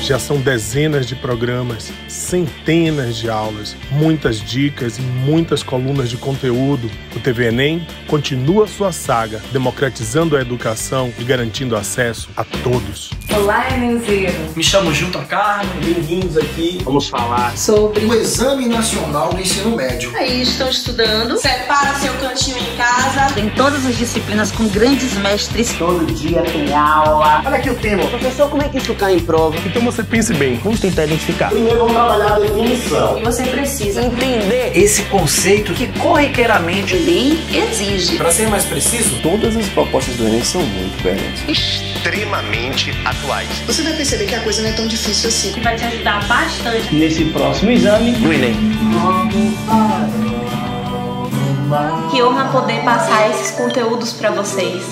Já são dezenas de programas, centenas de aulas, muitas dicas e muitas colunas de conteúdo. O TV Enem continua sua saga, democratizando a educação e garantindo acesso a todos. Olá, Enemzeiro! Me chamo Gilton Carmo. Bem-vindos aqui. Vamos falar sobre o Exame Nacional do Ensino Médio. Aí estão estudando. Separa seu cantinho em casa. Tem todas as disciplinas com grandes mestres. Todo dia tem aula. Olha aqui o tema. Professor, como é que isso cai em prova? Então você pense bem, vamos tentar identificar. Primeiro vamos trabalhar a definição. E você precisa entender Esse conceito que corriqueiramente Enem exige. Para ser mais preciso, todas as propostas do Enem são muito coerentes. Extremamente atuais. Você vai perceber que a coisa não é tão difícil assim. que vai te ajudar bastante Nesse próximo exame do Enem. Que honra poder passar esses conteúdos para vocês.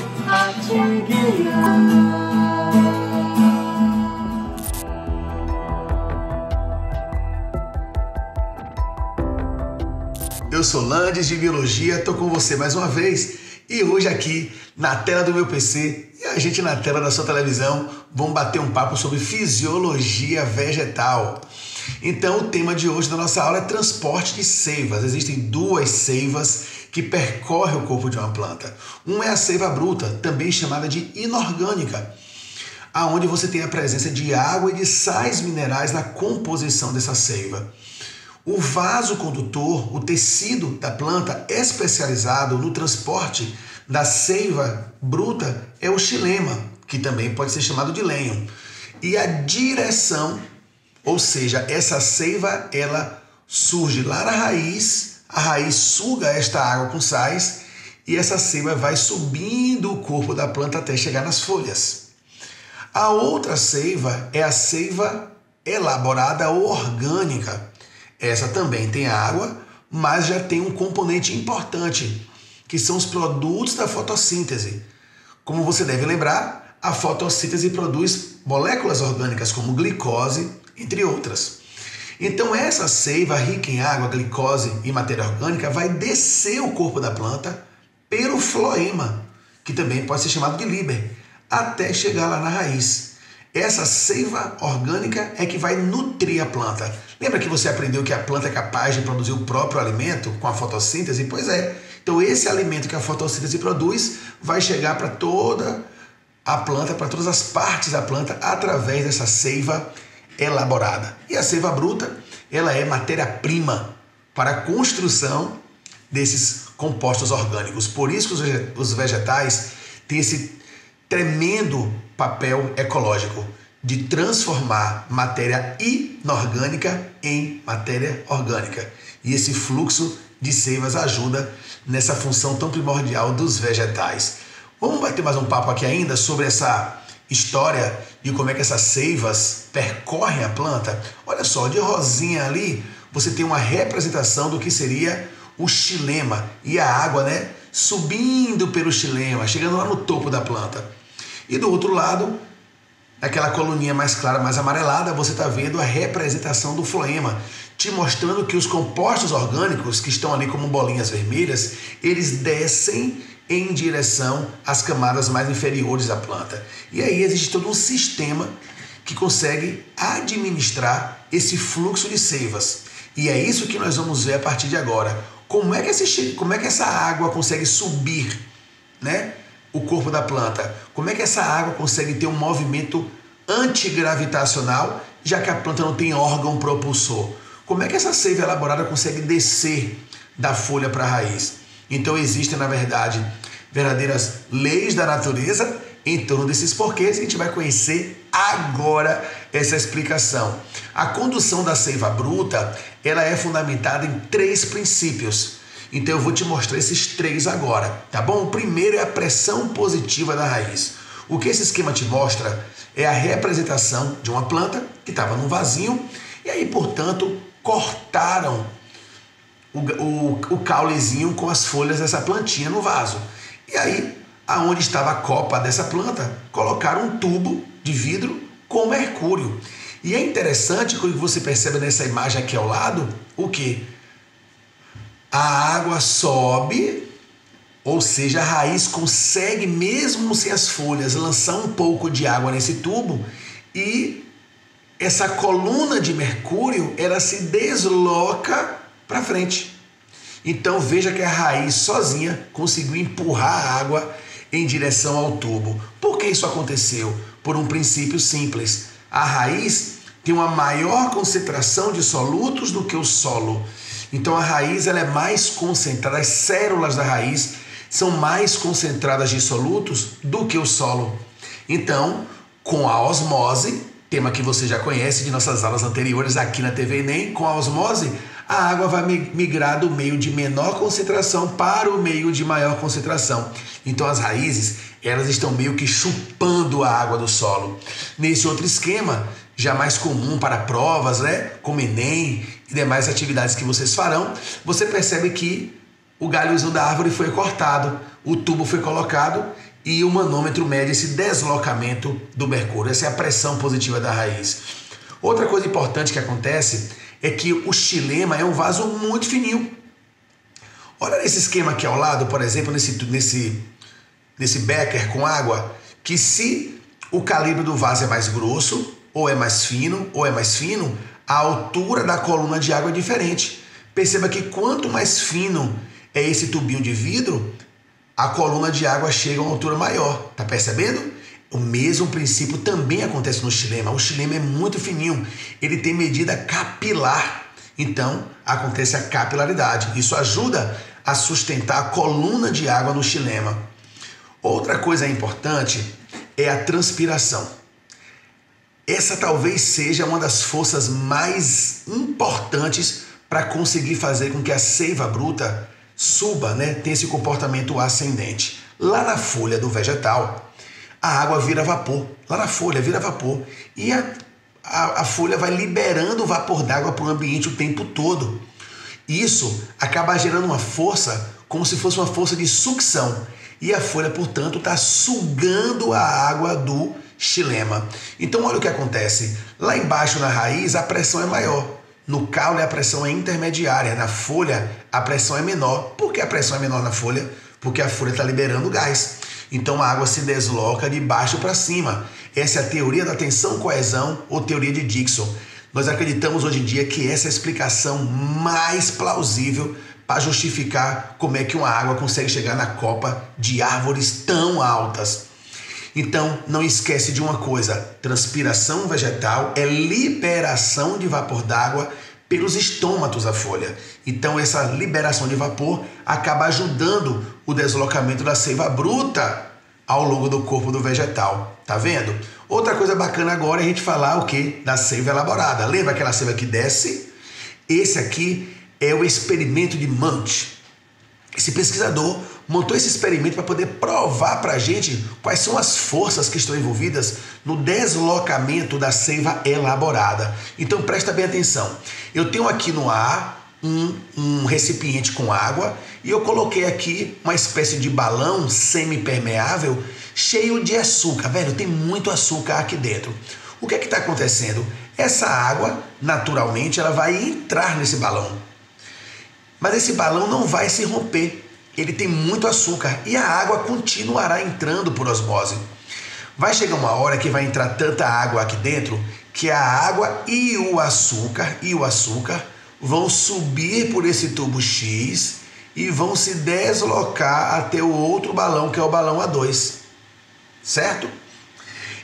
Eu sou Landes de Biologia, tô com você mais uma vez e hoje aqui na tela do meu PC e a gente na tela da sua televisão vamos bater um papo sobre fisiologia vegetal. Então o tema de hoje da nossa aula é transporte de seivas. Existem duas seivas que percorrem o corpo de uma planta. Uma é a seiva bruta, também chamada de inorgânica, aonde você tem a presença de água e de sais minerais na composição dessa seiva. O vaso condutor, o tecido da planta especializado no transporte da seiva bruta é o xilema, que também pode ser chamado de lenho. E a direção, ou seja, essa seiva, ela surge lá na raiz, a raiz suga esta água com sais e essa seiva vai subindo o corpo da planta até chegar nas folhas. A outra seiva é a seiva elaborada ou orgânica. Essa também tem água, mas já tem um componente importante, que são os produtos da fotossíntese. Como você deve lembrar, a fotossíntese produz moléculas orgânicas como glicose, entre outras. Então essa seiva rica em água, glicose e matéria orgânica vai descer o corpo da planta pelo floema, que também pode ser chamado de líber, até chegar lá na raiz. Essa seiva orgânica é que vai nutrir a planta. Lembra que você aprendeu que a planta é capaz de produzir o próprio alimento com a fotossíntese? Pois é. Então esse alimento que a fotossíntese produz vai chegar para toda a planta, para todas as partes da planta, através dessa seiva elaborada. E a seiva bruta, ela é matéria-prima para a construção desses compostos orgânicos. Por isso que os vegetais têm esse tremendo papel ecológico de transformar matéria inorgânica em matéria orgânica. E esse fluxo de seivas ajuda nessa função tão primordial dos vegetais. Vamos bater mais um papo aqui ainda sobre essa história de como é que essas seivas percorrem a planta. Olha só, de rosinha ali você tem uma representação do que seria o xilema e a água, né, subindo pelo xilema, chegando lá no topo da planta. E do outro lado, naquela coluninha mais clara, mais amarelada, você está vendo a representação do floema, te mostrando que os compostos orgânicos que estão ali como bolinhas vermelhas, eles descem em direção às camadas mais inferiores da planta. E aí existe todo um sistema que consegue administrar esse fluxo de seivas. E é isso que nós vamos ver a partir de agora. Como é que essa água consegue subir, né, o corpo da planta? Como é que essa água consegue ter um movimento antigravitacional, já que a planta não tem órgão propulsor? Como é que essa seiva elaborada consegue descer da folha para a raiz? Então existem, na verdade, verdadeiras leis da natureza em torno desses porquês, e a gente vai conhecer agora essa explicação. A condução da seiva bruta, ela é fundamentada em 3 princípios. Então eu vou te mostrar esses 3 agora, tá bom? O primeiro é a pressão positiva da raiz. O que esse esquema te mostra é a representação de uma planta que estava num vasinho e aí, portanto, cortaram o caulezinho com as folhas dessa plantinha no vaso. E aí, aonde estava a copa dessa planta, colocaram um tubo de vidro com mercúrio. E é interessante que você percebe nessa imagem aqui ao lado, o que? A água sobe, ou seja, a raiz consegue, mesmo sem as folhas, lançar um pouco de água nesse tubo e essa coluna de mercúrio, ela se desloca para frente. Então veja que a raiz sozinha conseguiu empurrar a água em direção ao tubo. Por que isso aconteceu? Por um princípio simples. A raiz tem uma maior concentração de solutos do que o solo. Então a raiz ela é mais concentrada, as células da raiz são mais concentradas de solutos do que o solo. Então, com a osmose, tema que você já conhece de nossas aulas anteriores aqui na TV Enem, com a osmose, a água vai migrar do meio de menor concentração para o meio de maior concentração. Então as raízes, elas estão meio que chupando a água do solo. Nesse outro esquema, já mais comum para provas, né, como Enem e demais atividades que vocês farão, você percebe que o galhozinho da árvore foi cortado, o tubo foi colocado e o manômetro mede esse deslocamento do mercúrio. Essa é a pressão positiva da raiz. Outra coisa importante que acontece é que o xilema é um vaso muito fininho. Olha nesse esquema aqui ao lado, por exemplo, nesse becker com água, que se o calibre do vaso é mais grosso, ou é mais fino, a altura da coluna de água é diferente. Perceba que quanto mais fino é esse tubinho de vidro, a coluna de água chega a uma altura maior. Tá percebendo? O mesmo princípio também acontece no xilema. O xilema é muito fininho, ele tem medida capilar. Então, acontece a capilaridade. Isso ajuda a sustentar a coluna de água no xilema. Outra coisa importante é a transpiração. Essa talvez seja uma das forças mais importantes para conseguir fazer com que a seiva bruta suba, né? Tenha esse comportamento ascendente. Lá na folha do vegetal, a água vira vapor. Lá na folha vira vapor. E a folha vai liberando o vapor d'água para o ambiente o tempo todo. Isso acaba gerando uma força como se fosse uma força de sucção. E a folha, portanto, está sugando a água do xilema. Então, olha o que acontece. Lá embaixo na raiz, a pressão é maior. No caule, a pressão é intermediária. Na folha, a pressão é menor. Por que a pressão é menor na folha? Porque a folha está liberando gás. Então, a água se desloca de baixo para cima. Essa é a teoria da tensão-coesão ou teoria de Dickson. Nós acreditamos hoje em dia que essa é a explicação mais plausível para justificar como é que uma água consegue chegar na copa de árvores tão altas. Então, não esquece de uma coisa, transpiração vegetal é liberação de vapor d'água pelos estômatos da folha. Então, essa liberação de vapor acaba ajudando o deslocamento da seiva bruta ao longo do corpo do vegetal. Tá vendo? Outra coisa bacana agora é a gente falar o quê? Da seiva elaborada. Lembra aquela seiva que desce? Esse aqui é o experimento de Munch. Esse pesquisador montou esse experimento para poder provar para a gente quais são as forças que estão envolvidas no deslocamento da seiva elaborada. Então presta bem atenção. Eu tenho aqui no ar um recipiente com água e eu coloquei aqui uma espécie de balão semi-permeável cheio de açúcar. Velho, tem muito açúcar aqui dentro. O que é que está acontecendo? Essa água, naturalmente, ela vai entrar nesse balão. Mas esse balão não vai se romper. Ele tem muito açúcar e a água continuará entrando por osmose. Vai chegar uma hora que vai entrar tanta água aqui dentro que a água e o açúcar vão subir por esse tubo X e vão se deslocar até o outro balão, que é o balão A2. Certo?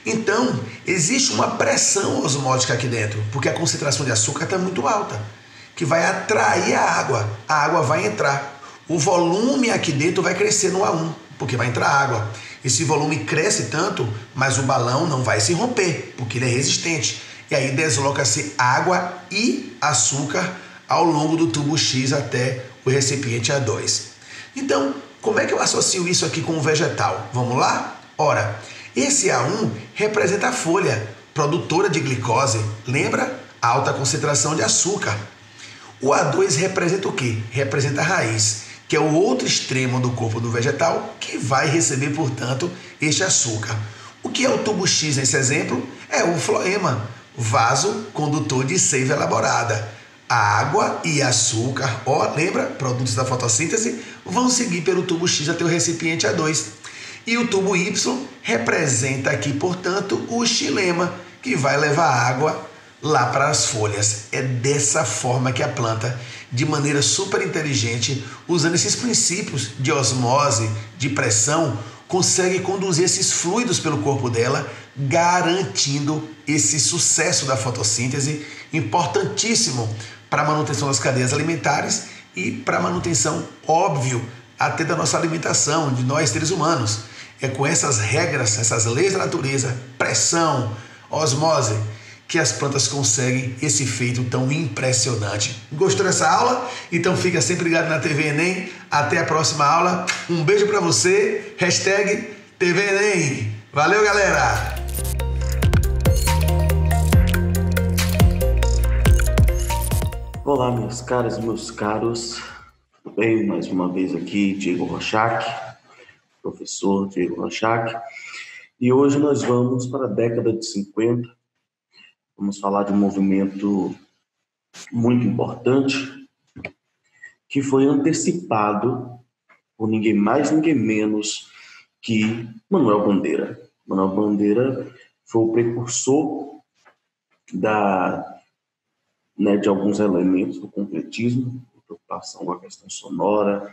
Então, existe uma pressão osmótica aqui dentro, porque a concentração de açúcar está muito alta, que vai atrair a água vai entrar. O volume aqui dentro vai crescer no A1, porque vai entrar água. Esse volume cresce tanto, mas o balão não vai se romper, porque ele é resistente. E aí desloca-se água e açúcar ao longo do tubo X até o recipiente A2. Então, como é que eu associo isso aqui com o vegetal? Vamos lá? Ora, esse A1 representa a folha, produtora de glicose. Lembra? Alta concentração de açúcar. O A2 representa o quê? Representa a raiz, que é o outro extremo do corpo do vegetal que vai receber, portanto, este açúcar. O que é o tubo X nesse exemplo? É o floema, vaso condutor de seiva elaborada. A água e açúcar, lembra? Produtos da fotossíntese, vão seguir pelo tubo X até o recipiente A2. E o tubo Y representa aqui, portanto, o xilema, que vai levar água lá para as folhas. É dessa forma que a planta, de maneira super inteligente, usando esses princípios de osmose, de pressão, consegue conduzir esses fluidos pelo corpo dela, garantindo esse sucesso da fotossíntese, importantíssimo para a manutenção das cadeias alimentares e para a manutenção, óbvio, até da nossa alimentação, de nós seres humanos. É com essas regras, essas leis da natureza, pressão, osmose, que as plantas conseguem esse feito tão impressionante. Gostou dessa aula? Então fica sempre ligado na TV Enem. Até a próxima aula. Um beijo para você. #TV Enem. Valeu, galera! Olá, minhas caras e meus caros. Tudo bem? Mais uma vez aqui, Diego Rochac, professor Diego Rochac. E hoje nós vamos para a década de 50. Vamos falar de um movimento muito importante que foi antecipado por ninguém mais, ninguém menos que Manuel Bandeira. Manuel Bandeira foi o precursor de alguns elementos do concretismo, preocupação com a questão sonora,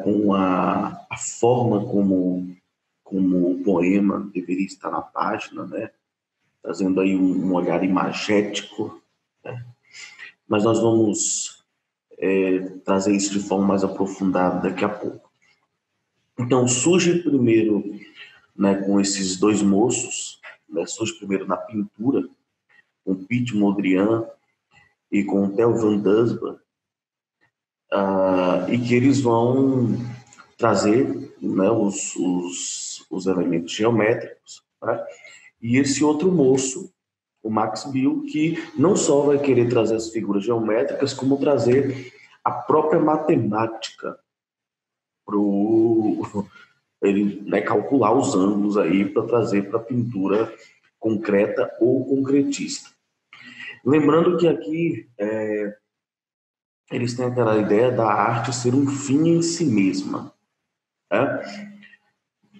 com a forma como o poema deveria estar na página, né? Trazendo aí um olhar imagético, né? Mas nós vamos trazer isso de forma mais aprofundada daqui a pouco. Então, surge primeiro, né, com esses dois moços, né, surge primeiro na pintura, com Piet Mondrian e com Theo van Doesburg, e que eles vão trazer, né, os elementos geométricos, né? E esse outro moço, o Max Bill, que não só vai querer trazer as figuras geométricas, como trazer a própria matemática para ele, né, calcular os ângulos aí para trazer para a pintura concreta ou concretista. Lembrando que aqui eles têm aquela ideia da arte ser um fim em si mesma, né?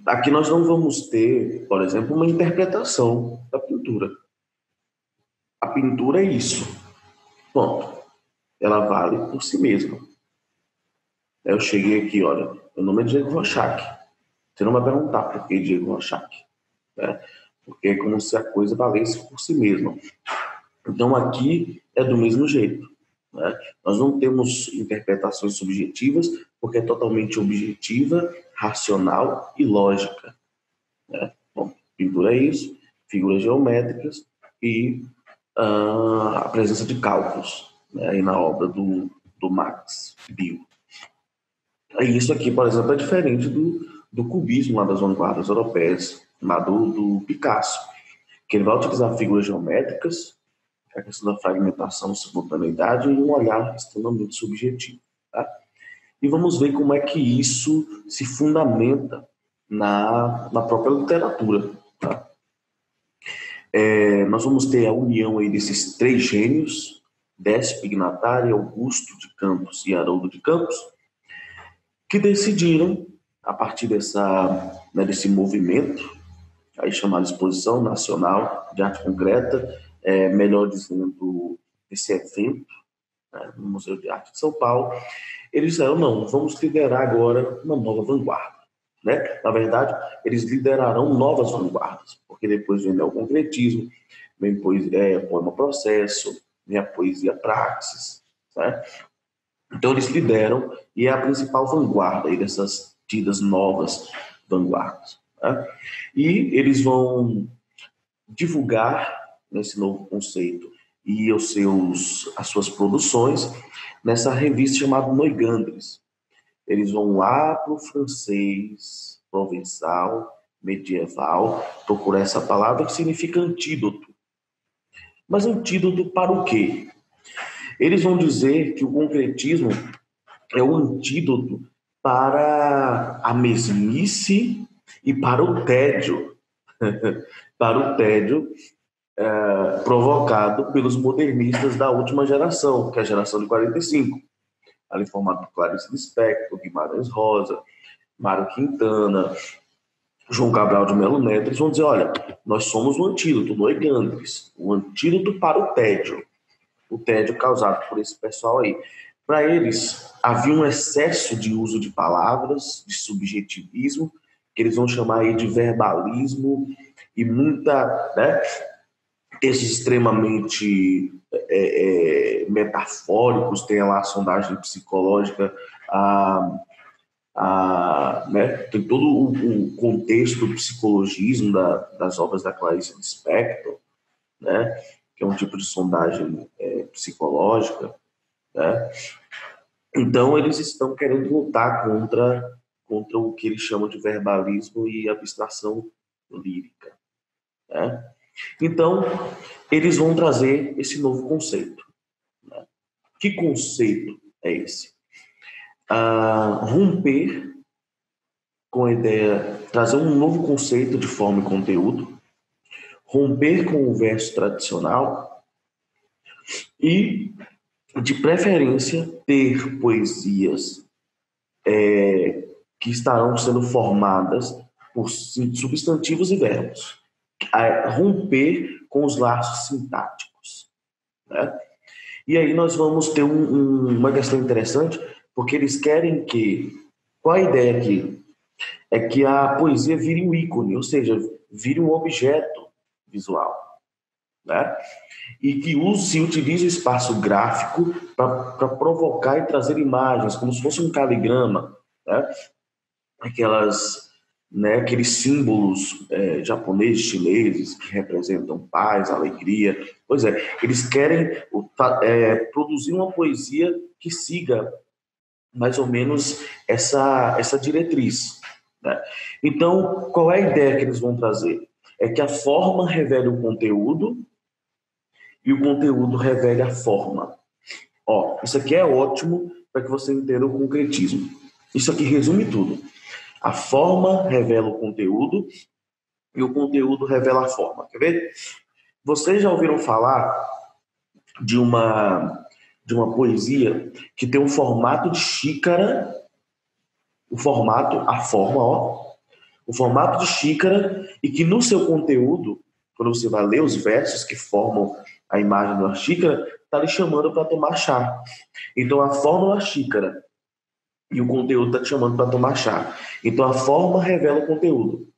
Aqui nós não vamos ter, por exemplo, uma interpretação da pintura. A pintura é isso. Ponto. Ela vale por si mesma. Eu cheguei aqui, olha, meu nome é Diego Rochac. Você não vai perguntar por que Diego Rochac, né? Porque é como se a coisa valesse por si mesma. Então aqui é do mesmo jeito, né? Nós não temos interpretações subjetivas, porque é totalmente objetiva, racional e lógica, né? Bom, pintura é isso, figuras geométricas e a presença de cálculos, né, aí na obra do Max Bill. Isso aqui, por exemplo, é diferente do cubismo lá das vanguardas europeias, lá do Picasso, que ele vai utilizar figuras geométricas, a questão da fragmentação, simultaneidade e um olhar extremamente subjetivo, tá? E vamos ver como é que isso se fundamenta na própria literatura, tá? Nós vamos ter a união aí desses três gênios, Décio Pignatari, Augusto de Campos e Haroldo de Campos, que decidiram, a partir desse movimento, aí chamado Exposição Nacional de Arte Concreta, melhor dizendo, esse evento, né, no Museu de Arte de São Paulo, eles disseram, não, vamos liderar agora uma nova vanguarda, né? Na verdade, eles liderarão novas vanguardas, porque depois vem o concretismo, vem poema processo, vem a poesia praxis, né? Então eles lideram e é a principal vanguarda aí dessas tidas novas vanguardas, né? E eles vão divulgar nesse novo conceito e as suas produções nessa revista chamada Neugandres. Eles vão lá para o francês provençal, medieval, procurar essa palavra que significa antídoto. Mas antídoto para o quê? Eles vão dizer que o concretismo é o antídoto para a mesmice e para o tédio, para o tédio provocado pelos modernistas da última geração, que é a geração de 45, ali formada por Clarice Lispector, Guimarães Rosa, Mário Quintana, João Cabral de Melo Neto. Eles vão dizer, olha, nós somos o antídoto, nós Gandres, o antídoto para o tédio causado por esse pessoal aí. Para eles, havia um excesso de uso de palavras, de subjetivismo, que eles vão chamar aí de verbalismo, e muita, né, textos extremamente metafóricos. Tem lá a sondagem psicológica, né, tem todo o contexto do psicologismo das obras da Clarice Lispector, né, que é um tipo de sondagem psicológica, né? Então eles estão querendo lutar contra o que eles chamam de verbalismo e abstração lírica, né? Então eles vão trazer esse novo conceito, né? Que conceito é esse? Romper com a ideia, trazer um novo conceito de forma e conteúdo, romper com o verso tradicional e, de preferência, ter poesias que estarão sendo formadas por substantivos e verbos. Romper com os laços sintáticos, né? E aí nós vamos ter uma questão interessante, porque eles querem que... Qual a ideia aqui? É que a poesia vire um ícone, ou seja, vire um objeto visual, né? E que se utilize o espaço gráfico para provocar e trazer imagens, como se fosse um caligrama, né? Aqueles símbolos japoneses, chineses, que representam paz, alegria. Pois é, eles querem produzir uma poesia que siga mais ou menos essa diretriz, né? Então, qual é a ideia que eles vão trazer? É que a forma revele o conteúdo e o conteúdo revele a forma. Isso aqui é ótimo para que você entenda o concretismo. Isso aqui resume tudo. A forma revela o conteúdo e o conteúdo revela a forma. Quer ver? Vocês já ouviram falar de uma poesia que tem um formato de xícara, o formato de xícara, e que no seu conteúdo, quando você vai ler os versos que formam a imagem da xícara, está lhe chamando para tomar chá. Então a forma da xícara e o conteúdo está te chamando para tomar chá. Então a forma revela o conteúdo.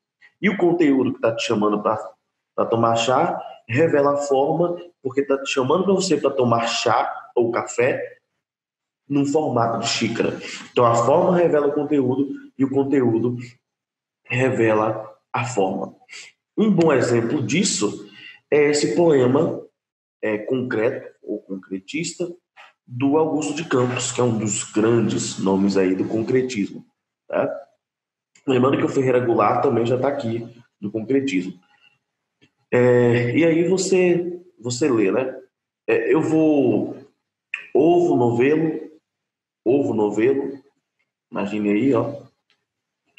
E o conteúdo que está te chamando para tomar chá revela a forma, porque está te chamando para você para tomar chá ou café num formato de xícara. Então a forma revela o conteúdo e o conteúdo revela a forma. Um bom exemplo disso é esse poema concreto ou concretista do Augusto de Campos, que é um dos grandes nomes aí do concretismo, tá? Lembrando que o Ferreira Goulart também já está aqui no concretismo. E aí você lê, né? Eu vou... Ovo, novelo, imagine aí, ó,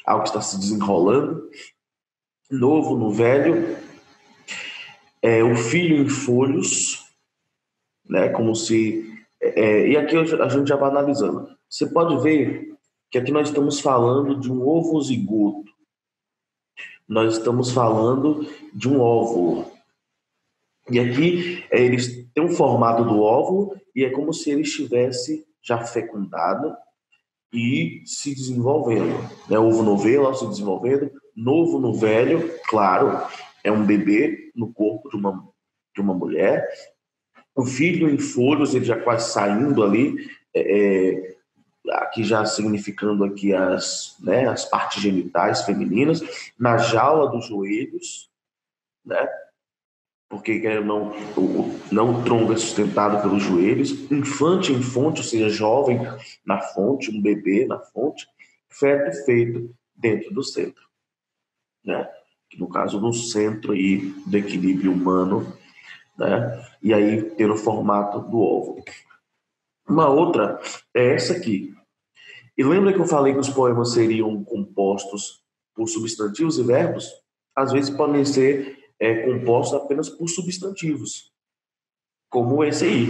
algo que está se desenrolando, novo no velho, o filho em folhos, né? Como se... e aqui a gente já vai analisando. Você pode ver que aqui nós estamos falando de um ovo zigoto. Nós estamos falando de um óvulo. E aqui eles têm um formato do óvulo e é como se ele estivesse já fecundado e se desenvolvendo, né? Ovo novelo se desenvolvendo, novo no velho, claro, é um bebê no corpo de uma mulher. O filho em folhos, ele já quase saindo ali, aqui já significando aqui as partes genitais femininas, na jaula dos joelhos, né? Porque não o tronco é sustentado pelos joelhos, infante em fonte, ou seja, jovem na fonte, um bebê na fonte, feto feito dentro do centro, né? No caso, no centro aí do equilíbrio humano, né? E aí ter o formato do óvulo. Uma outra é essa aqui. E lembra que eu falei que os poemas seriam compostos por substantivos e verbos? Às vezes podem ser compostos apenas por substantivos, como esse aí,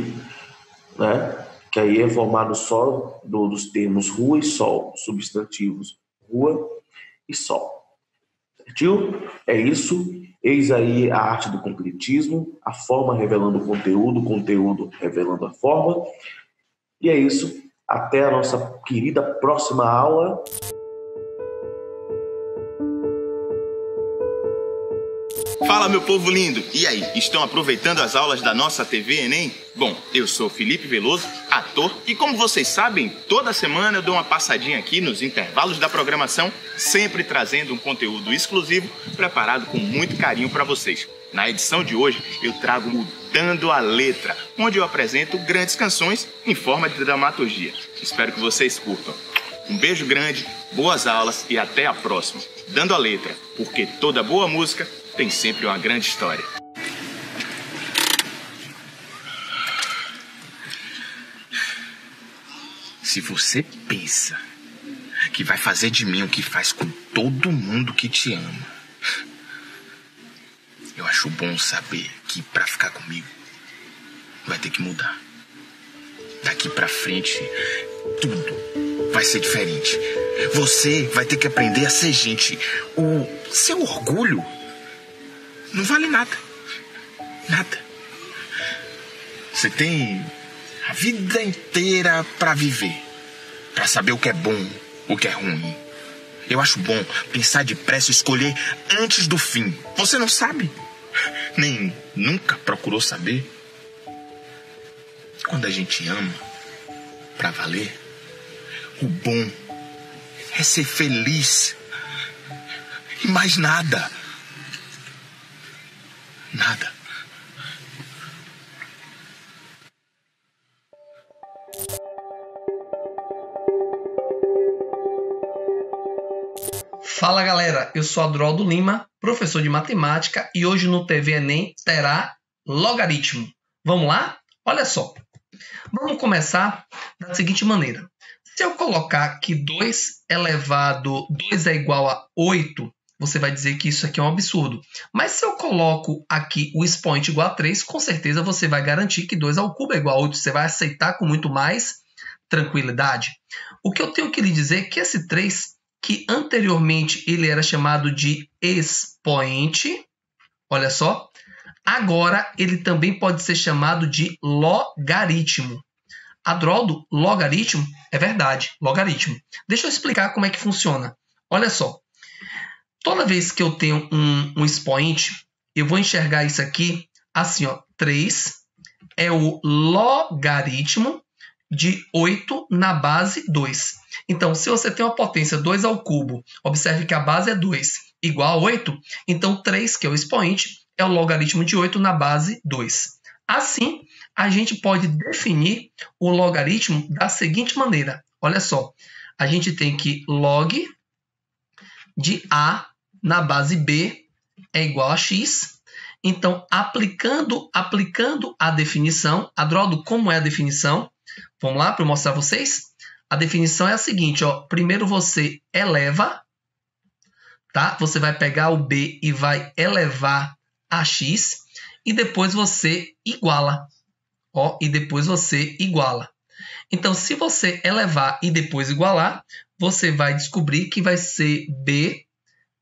né? Que aí é formado só dos termos rua e sol, substantivos rua e sol. Certinho? É isso. Eis aí a arte do concretismo, a forma revelando o conteúdo revelando a forma. E é isso. Até a nossa querida próxima aula. Fala, meu povo lindo! E aí, estão aproveitando as aulas da nossa TV Enem? Bom, eu sou Felipe Veloso, ator, e como vocês sabem, toda semana eu dou uma passadinha aqui nos intervalos da programação, sempre trazendo um conteúdo exclusivo, preparado com muito carinho para vocês. Na edição de hoje, eu trago Mudando a Letra, onde eu apresento grandes canções em forma de dramaturgia. Espero que vocês curtam. Um beijo grande, boas aulas e até a próxima. Dando a Letra, porque toda boa música tem sempre uma grande história. Se você pensa que vai fazer de mim o que faz com todo mundo que te ama, eu acho bom saber que pra ficar comigo vai ter que mudar. Daqui pra frente, tudo vai ser diferente. Você vai ter que aprender a ser gente. O seu orgulho não vale nada. Nada. Você tem a vida inteira pra viver, pra saber o que é bom, o que é ruim. Eu acho bom pensar depressa e escolher antes do fim. Você não sabe? Nem nunca procurou saber? Quando a gente ama pra valer, o bom é ser feliz. E mais nada. Nada. Fala galera, eu sou Adroaldo Lima, professor de matemática, e hoje no TV Enem terá logaritmo. Vamos lá? Olha só. Vamos começar da seguinte maneira. Se eu colocar que 2 elevado 2 é igual a 8, você vai dizer que isso aqui é um absurdo. Mas se eu coloco aqui o expoente igual a 3, com certeza você vai garantir que 2 ao cubo é igual a 8. Você vai aceitar com muito mais tranquilidade. O que eu tenho que lhe dizer é que esse 3, que anteriormente ele era chamado de expoente, olha só, agora ele também pode ser chamado de logaritmo. Adroaldo, logaritmo? É verdade, logaritmo. Deixa eu explicar como é que funciona. Olha só, toda vez que eu tenho um expoente, eu vou enxergar isso aqui assim, ó, 3 é o logaritmo de 8 na base 2. Então, se você tem uma potência 2 ao cubo, observe que a base é 2 igual a 8, então 3, que é o expoente, é o logaritmo de 8 na base 2. Assim, a gente pode definir o logaritmo da seguinte maneira. Olha só, a gente tem que log de A na base B é igual a x. Então, aplicando a definição, Adroaldo, como é a definição? Vamos lá para eu mostrar a vocês? A definição é a seguinte, ó. Primeiro você eleva, tá? Você vai pegar o B e vai elevar a x, e depois você iguala, ó, e depois você iguala. Então, se você elevar e depois igualar, você vai descobrir que vai ser B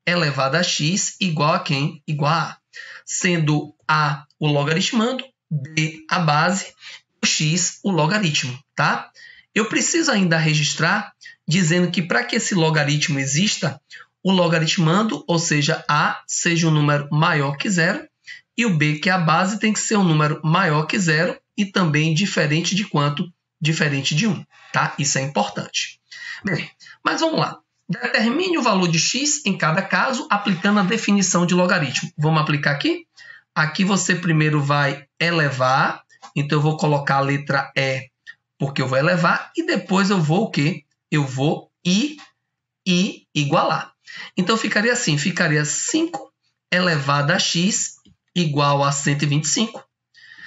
elevado a x igual a quem? Igual a A. Sendo A o logaritmando, B a base, o x o logaritmo, tá? Eu preciso ainda registrar dizendo que para que esse logaritmo exista, o logaritmando, ou seja, A, seja um número maior que 0, e o B, que é a base, tem que ser um número maior que 0 e também diferente de quanto? Diferente de 1, tá? Isso é importante. Bem, mas vamos lá. Determine o valor de x em cada caso aplicando a definição de logaritmo. Vamos aplicar aqui? Aqui você primeiro vai elevar, então eu vou colocar a letra E, porque eu vou elevar, e depois eu vou o quê? Eu vou igualar. Então ficaria assim, ficaria 5 elevado a x igual a 125.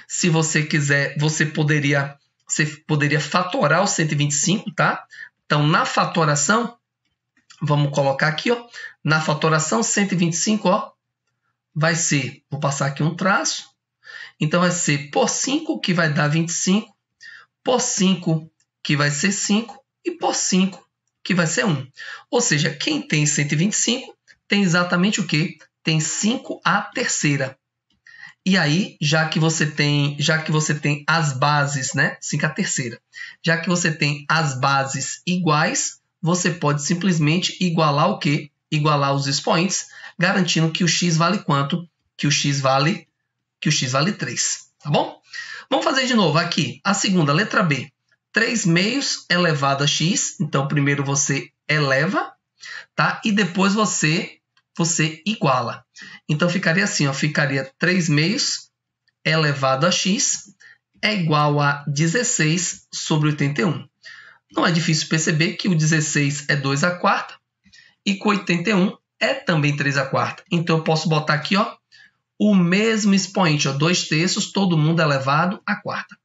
Se você quiser, você poderia você poderia fatorar o 125, tá? Então, na fatoração, vamos colocar aqui, ó, na fatoração 125, ó, vai ser, vou passar aqui um traço, então vai ser por 5, que vai dar 25, por 5, que vai ser 5, e por 5, que vai ser 1. Ou seja, quem tem 125 tem exatamente o quê? Tem 5 à terceira. E aí, já que você tem as bases, né? 5 à terceira. Já que você tem as bases iguais, você pode simplesmente igualar o quê? Igualar os expoentes, garantindo que o x vale quanto? Que o x vale 3, tá bom? Vamos fazer de novo aqui. A segunda, letra B. 3 meios elevado a x. Então, primeiro você eleva, tá? E depois você iguala. Então, ficaria assim, ó, ficaria 3 meios elevado a x é igual a 16 sobre 81. Não é difícil perceber que o 16 é 2 à quarta e que o 81 é também 3 à quarta. Então, eu posso botar aqui, ó, o mesmo expoente, ó, 2/3, todo mundo elevado à quarta.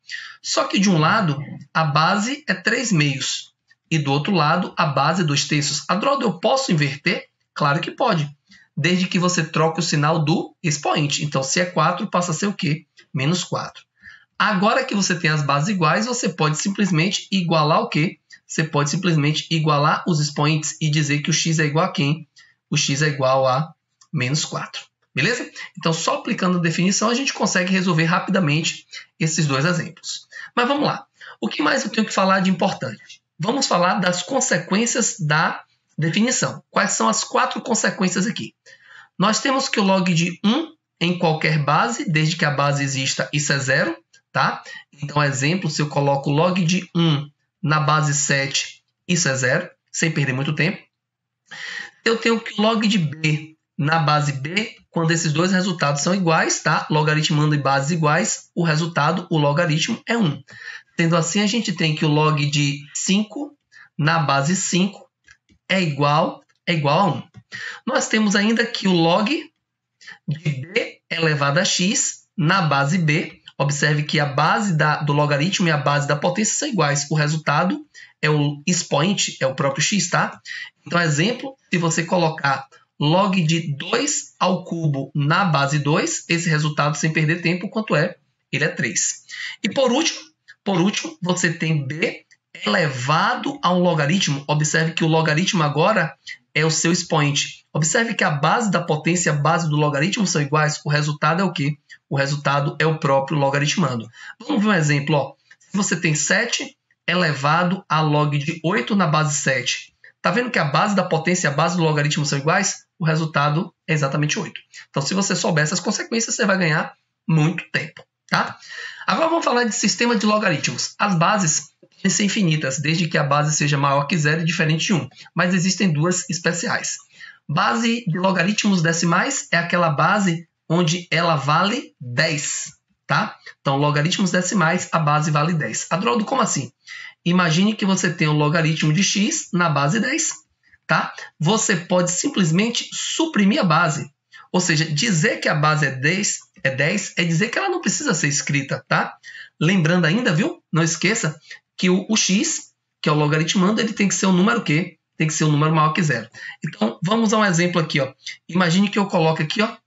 Só que de um lado, a base é 3 meios e do outro lado, a base é 2/3. Adroaldo, eu posso inverter? Claro que pode, desde que você troque o sinal do expoente. Então, se é 4, passa a ser o quê? Menos 4. Agora que você tem as bases iguais, você pode simplesmente igualar o quê? Você pode simplesmente igualar os expoentes e dizer que o x é igual a quem? O x é igual a menos 4. Beleza? Então, só aplicando a definição, a gente consegue resolver rapidamente esses dois exemplos. Mas vamos lá. O que mais eu tenho que falar de importante? Vamos falar das consequências da definição. Quais são as 4 consequências aqui? Nós temos que o log de 1 em qualquer base, desde que a base exista, isso é 0. Tá? Então, exemplo, se eu coloco log de 1 na base 7, isso é 0, sem perder muito tempo. Eu tenho que o log de B na base B, quando esses dois resultados são iguais, tá? Logaritmando em bases iguais, o resultado, o logaritmo, é 1. Sendo assim, a gente tem que o log de 5 na base 5 é igual a 1. Nós temos ainda que o log de B elevado a x na base B. Observe que a base do logaritmo e a base da potência são iguais. O resultado é o expoente, é o próprio x, tá? Então, exemplo, se você colocar log de 2 ao cubo na base 2, esse resultado, sem perder tempo, quanto é? Ele é 3. E por último, você tem b elevado a um logaritmo. Observe que o logaritmo agora é o seu expoente. Observe que a base da potência e a base do logaritmo são iguais. O resultado é o quê? O resultado é o próprio logaritmando. Vamos ver um exemplo. Ó. Se você tem 7 elevado a log de 8 na base 7. Está vendo que a base da potência e a base do logaritmo são iguais? O resultado é exatamente 8. Então, se você souber essas consequências, você vai ganhar muito tempo. Tá? Agora vamos falar de sistema de logaritmos. As bases podem ser infinitas, desde que a base seja maior que 0 e diferente de 1. Mas existem duas especiais. Base de logaritmos decimais é aquela base onde ela vale 10, tá? Então, logaritmos decimais, a base vale 10. Adroaldo, como assim? Imagine que você tem um logaritmo de x na base 10, tá? Você pode simplesmente suprimir a base. Ou seja, dizer que a base é 10 é dizer que ela não precisa ser escrita, tá? Lembrando ainda, viu? Não esqueça que o x, que é o logaritmando, ele tem que ser um número quê? Tem que ser um número maior que 0. Então, vamos a um exemplo aqui, ó. Imagine que eu coloque aqui, ó,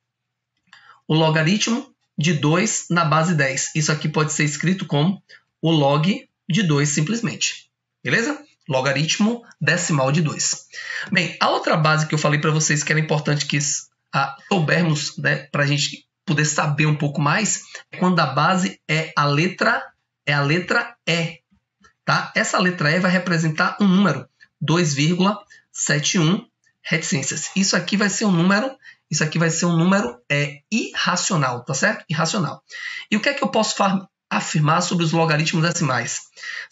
o logaritmo de 2 na base 10. Isso aqui pode ser escrito como o log de 2 simplesmente. Beleza? Logaritmo decimal de 2. Bem, a outra base que eu falei para vocês que era importante que soubermos, né, para a gente poder saber um pouco mais, é quando a base é a letra E. Tá? Essa letra E vai representar um número, 2,71 reticências. Isso aqui vai ser um número irracional, tá certo? Irracional. E o que é que eu posso afirmar sobre os logaritmos decimais?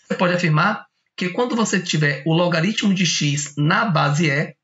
Você pode afirmar que quando você tiver o logaritmo de x na base E,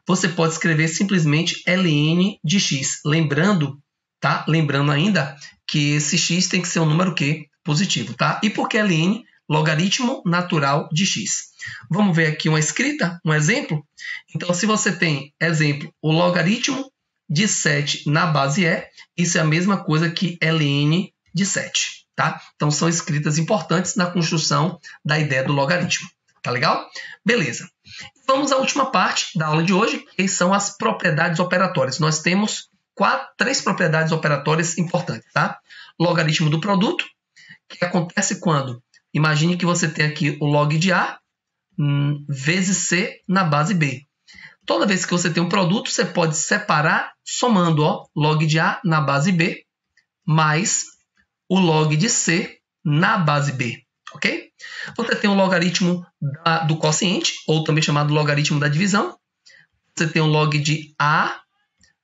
você pode escrever simplesmente ln de x. Lembrando, tá? Lembrando ainda que esse x tem que ser um número quê? Positivo, tá? E por que ln? Logaritmo natural de x. Vamos ver aqui uma escrita, um exemplo? Então, se você tem, exemplo, o logaritmo de 7 na base E, isso é a mesma coisa que ln de 7. tá? Então são escritas importantes na construção da ideia do logaritmo. Tá legal? Beleza. Vamos à última parte da aula de hoje, que são as propriedades operatórias. Nós temos três propriedades operatórias importantes, tá? Logaritmo do produto, que acontece quando? Imagine que você tem aqui o log de A vezes C na base B. Toda vez que você tem um produto, você pode separar somando, ó, log de A na base B mais o log de C na base B, ok? Você tem o logaritmo do quociente, ou também chamado logaritmo da divisão. Você tem o log de A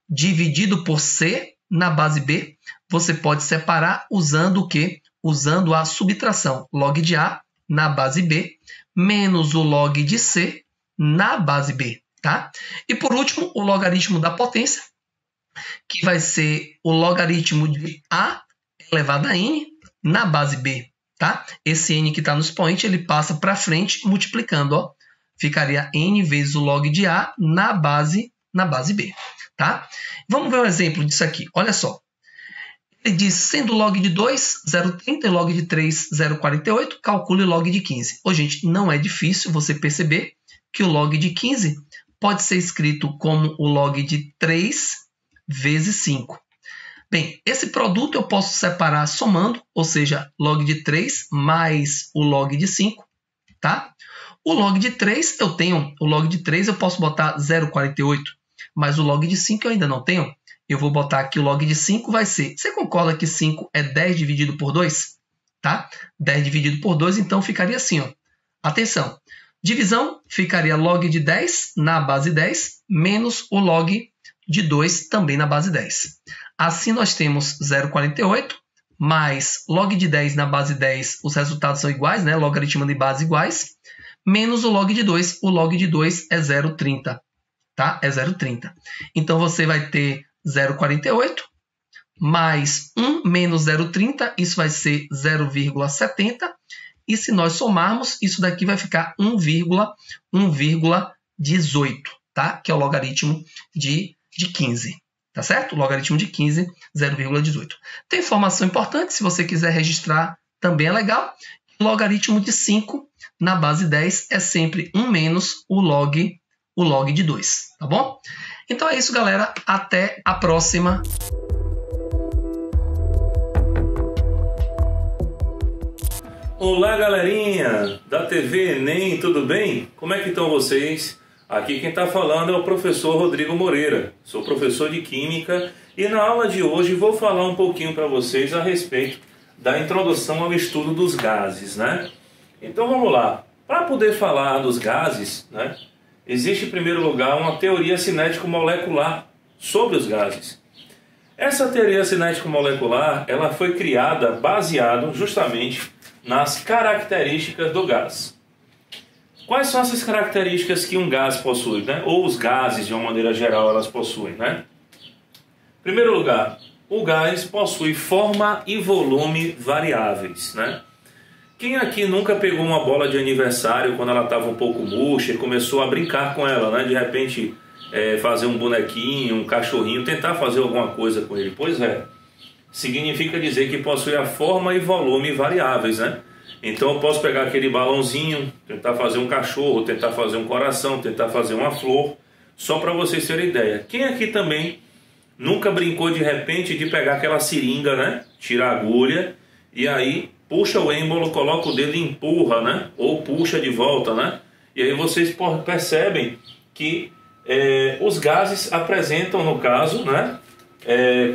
dividido por C na base B. Você pode separar usando o quê? Usando a subtração. Log de A na base B menos o log de C na base B. Tá? E por último, o logaritmo da potência, que vai ser o logaritmo de A elevado a N na base B. Tá? Esse N que está no expoente, ele passa para frente multiplicando. Ó. Ficaria N vezes o log de A na base B. Tá? Vamos ver um exemplo disso aqui. Olha só. Ele diz, sendo log de 2, 0,30 e log de 3, 0,48, calcule log de 15. Ô, gente, não é difícil você perceber que o log de 15 pode ser escrito como o log de 3 vezes 5. Bem, esse produto eu posso separar somando, ou seja, log de 3 mais o log de 5. Tá? O log de 3 eu tenho, o log de 3 eu posso botar 0,48, mas o log de 5 eu ainda não tenho. Eu vou botar aqui o log de 5 vai ser... Você concorda que 5 é 10 dividido por 2? Tá? 10 dividido por 2, então ficaria assim. Ó. Atenção. Divisão ficaria log de 10 na base 10 menos o log de 2 também na base 10. Assim nós temos 0,48 mais log de 10 na base 10. Os resultados são iguais, né? Logaritmo de base iguais. Menos o log de 2. O log de 2 é 0,30. Tá? É 0,30. Então você vai ter 0,48 mais 1 menos 0,30, isso vai ser 0,70. E se nós somarmos, isso daqui vai ficar 1,18, tá? Que é o logaritmo de 15. Tá certo? O logaritmo de 15, 0,18. Tem informação importante, se você quiser registrar, também é legal. O logaritmo de 5 na base 10 é sempre 1 menos o log de 2, tá bom? Então é isso, galera. Até a próxima. Olá, galerinha da TV Enem, tudo bem? Como é que estão vocês? Aqui quem está falando é o professor Rodrigo Moreira. Sou professor de Química e na aula de hoje vou falar um pouquinho para vocês a respeito da introdução ao estudo dos gases, né? Então vamos lá. Para poder falar dos gases, né? Existe, em primeiro lugar, uma teoria cinético-molecular sobre os gases. Essa teoria cinético-molecular ela foi criada baseado justamente nas características do gás. Quais são essas características que um gás possui, né? Ou os gases, de uma maneira geral, elas possuem, né? Em primeiro lugar, o gás possui forma e volume variáveis, né? Quem aqui nunca pegou uma bola de aniversário quando ela estava um pouco murcha e começou a brincar com ela, né? De repente fazer um bonequinho, um cachorrinho, tentar fazer alguma coisa com ele? Pois é, significa dizer que possui a forma e volume variáveis, né? Então eu posso pegar aquele balãozinho, tentar fazer um cachorro, tentar fazer um coração, tentar fazer uma flor, só para vocês terem ideia. Quem aqui também nunca brincou de repente de pegar aquela seringa, né? Tira a agulha e aí puxa o êmbolo, coloca o dedo e empurra, né? Ou puxa de volta, né? E aí vocês percebem que os gases apresentam, no caso, né?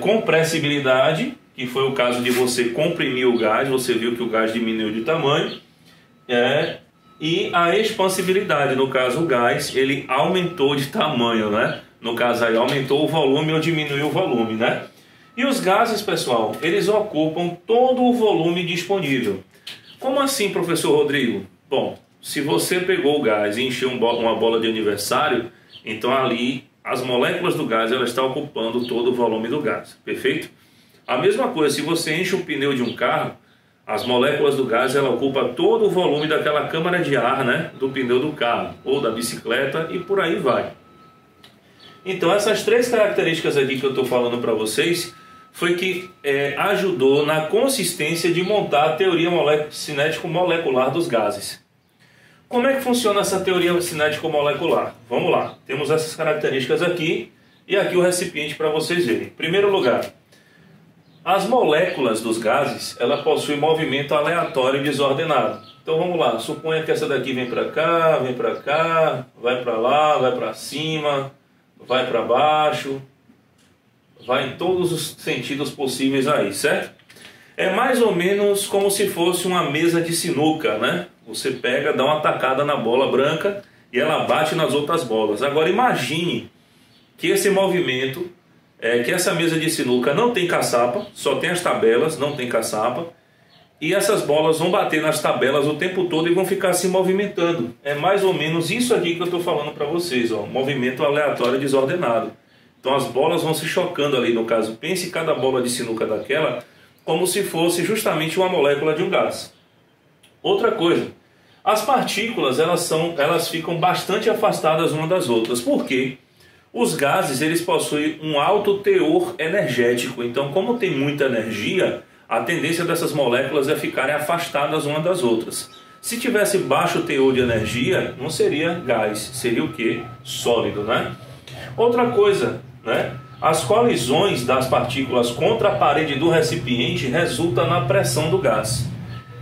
Compressibilidade, que foi o caso de você comprimir o gás, você viu que o gás diminuiu de tamanho, e a expansibilidade, no caso o gás, ele aumentou de tamanho, né? No caso aí aumentou o volume ou diminuiu o volume, né? E os gases, pessoal, eles ocupam todo o volume disponível. Como assim, professor Rodrigo? Bom, se você pegou o gás e encheu uma bola de aniversário, então ali as moléculas do gás elas estão ocupando todo o volume do gás, perfeito? A mesma coisa, se você enche o pneu de um carro, as moléculas do gás ela ocupa todo o volume daquela câmara de ar, né, do pneu do carro ou da bicicleta e por aí vai. Então essas três características aqui que eu estou falando para vocês foi que ajudou na consistência de montar a teoria cinético-molecular dos gases. Como é que funciona essa teoria cinético-molecular? Vamos lá, temos essas características aqui e aqui o recipiente para vocês verem. Em primeiro lugar, as moléculas dos gases, ela possui movimento aleatório e desordenado. Então vamos lá, suponha que essa daqui vem para cá, vai para lá, vai para cima, vai para baixo, vai em todos os sentidos possíveis aí, certo? É mais ou menos como se fosse uma mesa de sinuca, né? Você pega, dá uma tacada na bola branca e ela bate nas outras bolas. Agora imagine que esse movimento, que essa mesa de sinuca não tem caçapa, só tem as tabelas, não tem caçapa, e essas bolas vão bater nas tabelas o tempo todo e vão ficar se movimentando. É mais ou menos isso aqui que eu estou falando para vocês, ó, movimento aleatório desordenado. Então as bolas vão se chocando ali, no caso, pense cada bola de sinuca daquela como se fosse justamente uma molécula de um gás. Outra coisa, as partículas elas ficam bastante afastadas umas das outras. Por quê? Os gases eles possuem um alto teor energético, então como tem muita energia, a tendência dessas moléculas é ficarem afastadas umas das outras. Se tivesse baixo teor de energia, não seria gás, seria o quê? Sólido, né? Outra coisa, né? As colisões das partículas contra a parede do recipiente resultam na pressão do gás.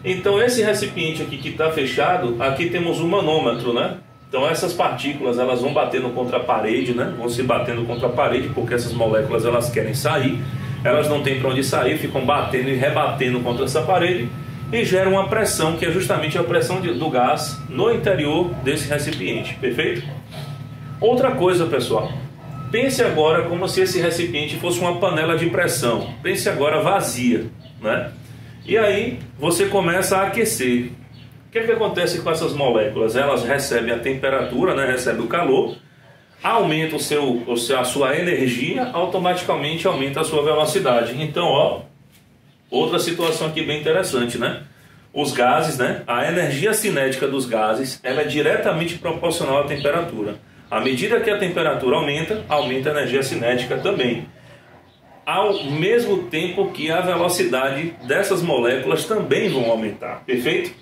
Então esse recipiente aqui que está fechado, aqui temos um manômetro, né? Então essas partículas elas vão batendo contra a parede, né? Vão se batendo contra a parede porque essas moléculas elas querem sair, elas não têm para onde sair, ficam batendo e rebatendo contra essa parede e geram uma pressão que é justamente a pressão do gás no interior desse recipiente, perfeito? Outra coisa, pessoal, pense agora como se esse recipiente fosse uma panela de pressão, pense agora vazia, né? E aí você começa a aquecer. O que é que acontece com essas moléculas? Elas recebem a temperatura, né? Recebem o calor, aumenta a sua energia, automaticamente aumenta a sua velocidade. Então, ó, outra situação aqui bem interessante, né? Os gases, né? A energia cinética dos gases, ela é diretamente proporcional à temperatura. À medida que a temperatura aumenta, aumenta a energia cinética também. Ao mesmo tempo que a velocidade dessas moléculas também vão aumentar, perfeito?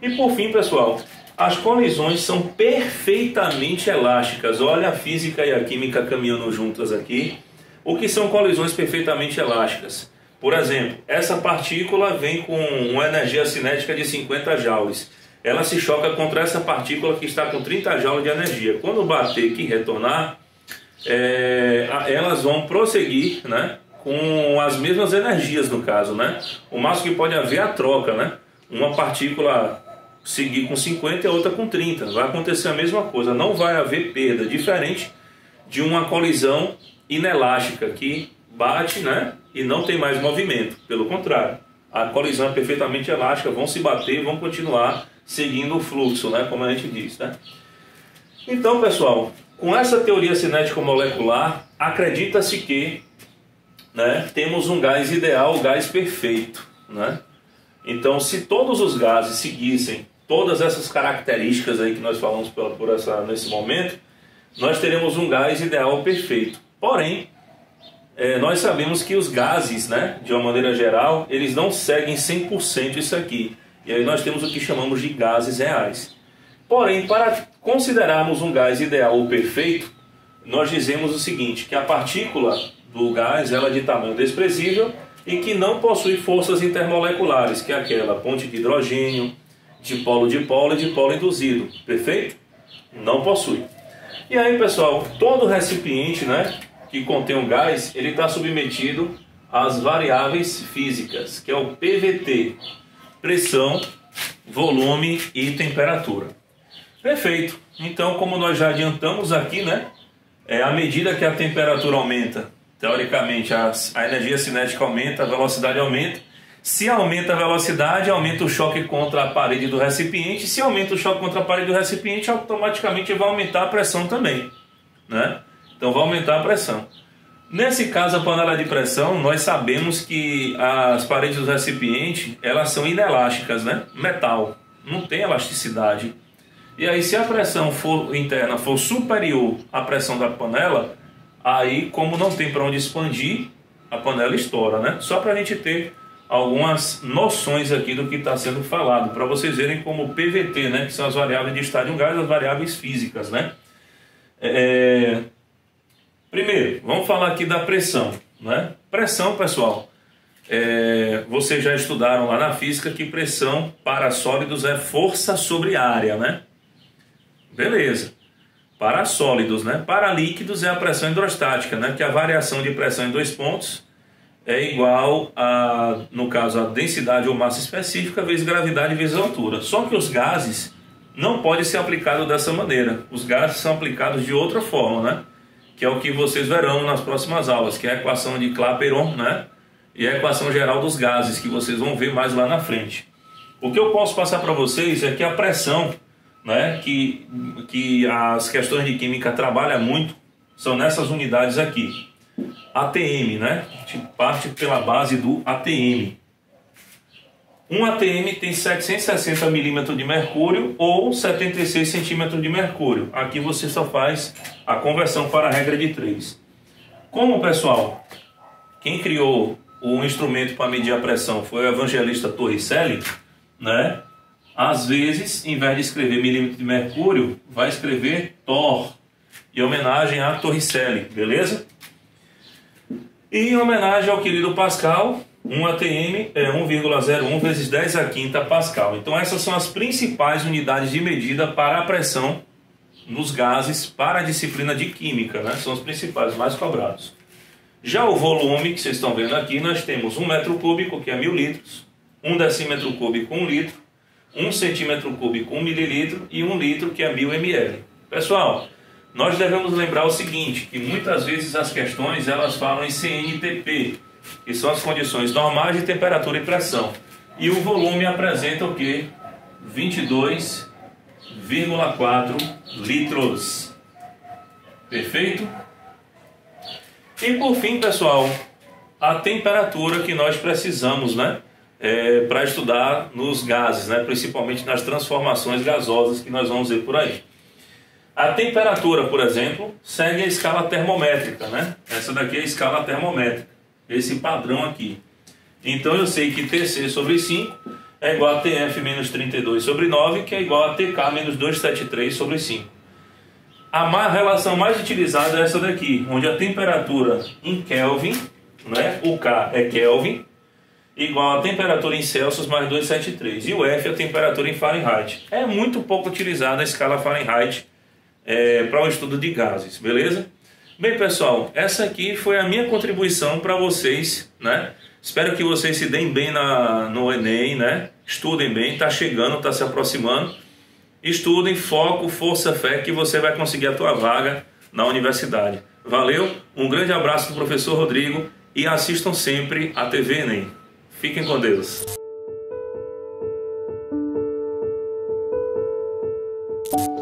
E por fim, pessoal, as colisões são perfeitamente elásticas. Olha a física e a química caminhando juntas aqui. O que são colisões perfeitamente elásticas? Por exemplo, essa partícula vem com uma energia cinética de 50 joules. Ela se choca contra essa partícula que está com 30 joules de energia. Quando bater aqui e retornar, elas vão prosseguir, né, com as mesmas energias no caso, né? O máximo que pode haver é a troca, né? Uma partícula seguir com 50 e a outra com 30. Vai acontecer a mesma coisa, não vai haver perda, diferente de uma colisão inelástica que bate, né, e não tem mais movimento. Pelo contrário, a colisão é perfeitamente elástica, vão se bater e vão continuar seguindo o fluxo, né, como a gente diz, né? Então, pessoal, com essa teoria cinético-molecular, acredita-se que, né, temos um gás ideal, o gás perfeito, né? Então, se todos os gases seguissem todas essas características aí que nós falamos nesse momento, nós teremos um gás ideal perfeito. Porém, nós sabemos que os gases, né, de uma maneira geral, eles não seguem 100% isso aqui. E aí nós temos o que chamamos de gases reais. Porém, para considerarmos um gás ideal ou perfeito, nós dizemos o seguinte, que a partícula do gás ela é de tamanho desprezível e que não possui forças intermoleculares, que é aquela ponte de hidrogênio, de polo e de polo induzido, perfeito? Não possui. E aí, pessoal, todo recipiente, né, que contém um gás, ele está submetido às variáveis físicas, que é o PVT, pressão, volume e temperatura. Perfeito. Então, como nós já adiantamos aqui, né, à medida que a temperatura aumenta, teoricamente a energia cinética aumenta, a velocidade aumenta. Se aumenta a velocidade, aumenta o choque contra a parede do recipiente. Se aumenta o choque contra a parede do recipiente, automaticamente vai aumentar a pressão também, né? Então vai aumentar a pressão. Nesse caso, a panela de pressão, nós sabemos que as paredes do recipiente, elas são inelásticas, né? Metal, não tem elasticidade. E aí, se a pressão interna for superior à pressão da panela, aí, como não tem para onde expandir, a panela estoura, né? Só para a gente ter algumas noções aqui do que está sendo falado, para vocês verem como o PVT, né? Que são as variáveis de estado de um gás, as variáveis físicas, né? Primeiro, vamos falar aqui da pressão, né? Pressão, pessoal, vocês já estudaram lá na física que pressão para sólidos é força sobre área, né? Beleza. Para sólidos, né? Para líquidos é a pressão hidrostática, né? Que a variação de pressão em 2 pontos é igual a, no caso, a densidade ou massa específica vezes gravidade vezes altura. Só que os gases não podem ser aplicados dessa maneira. Os gases são aplicados de outra forma, né? Que é o que vocês verão nas próximas aulas, que é a equação de Clapeyron, né? E a equação geral dos gases, que vocês vão ver mais lá na frente. O que eu posso passar para vocês é que a pressão, né, que as questões de química trabalham muito, são nessas unidades aqui. ATM, né? A gente parte pela base do ATM. Um ATM tem 760 milímetros de mercúrio ou 76 centímetros de mercúrio. Aqui você só faz a conversão para a regra de 3. Como, pessoal, quem criou o instrumento para medir a pressão foi o evangelista Torricelli, né? Às vezes, em vez de escrever milímetro de mercúrio, vai escrever Thor, em homenagem a Torricelli, beleza? E em homenagem ao querido Pascal, um ATM é 1,01 vezes 10 a quinta Pascal. Então essas são as principais unidades de medida para a pressão nos gases para a disciplina de química, né? São os principais, mais cobrados. Já o volume, que vocês estão vendo aqui, nós temos 1 metro cúbico, que é 1000 litros, 1 decímetro cúbico, 1 litro, 1 centímetro cúbico, 1 mililitro e 1 litro, que é 1000 ml. Pessoal, nós devemos lembrar o seguinte, que muitas vezes as questões elas falam em CNTP, que são as condições normais de temperatura e pressão. E o volume apresenta o quê? 22,4 litros. Perfeito? E por fim, pessoal, a temperatura que nós precisamos, né? Para estudar nos gases, né? Principalmente nas transformações gasosas que nós vamos ver por aí. A temperatura, por exemplo, segue a escala termométrica, né? Essa daqui é a escala termométrica, esse padrão aqui. Então eu sei que Tc sobre 5 é igual a Tf menos 32 sobre 9, que é igual a Tk menos 273 sobre 5. A relação mais utilizada é essa daqui, onde a temperatura em Kelvin, né? O K é Kelvin, igual a temperatura em Celsius mais 273. E o F é a temperatura em Fahrenheit. É muito pouco utilizada a escala Fahrenheit para o estudo de gases, beleza? Bem, pessoal, essa aqui foi a minha contribuição para vocês, né? Espero que vocês se deem bem no Enem, né? Estudem bem, está chegando, está se aproximando. Estudem, foco, força, fé, que você vai conseguir a tua vaga na universidade. Valeu, um grande abraço do professor Rodrigo e assistam sempre a TV Enem. Fiquem com Deus.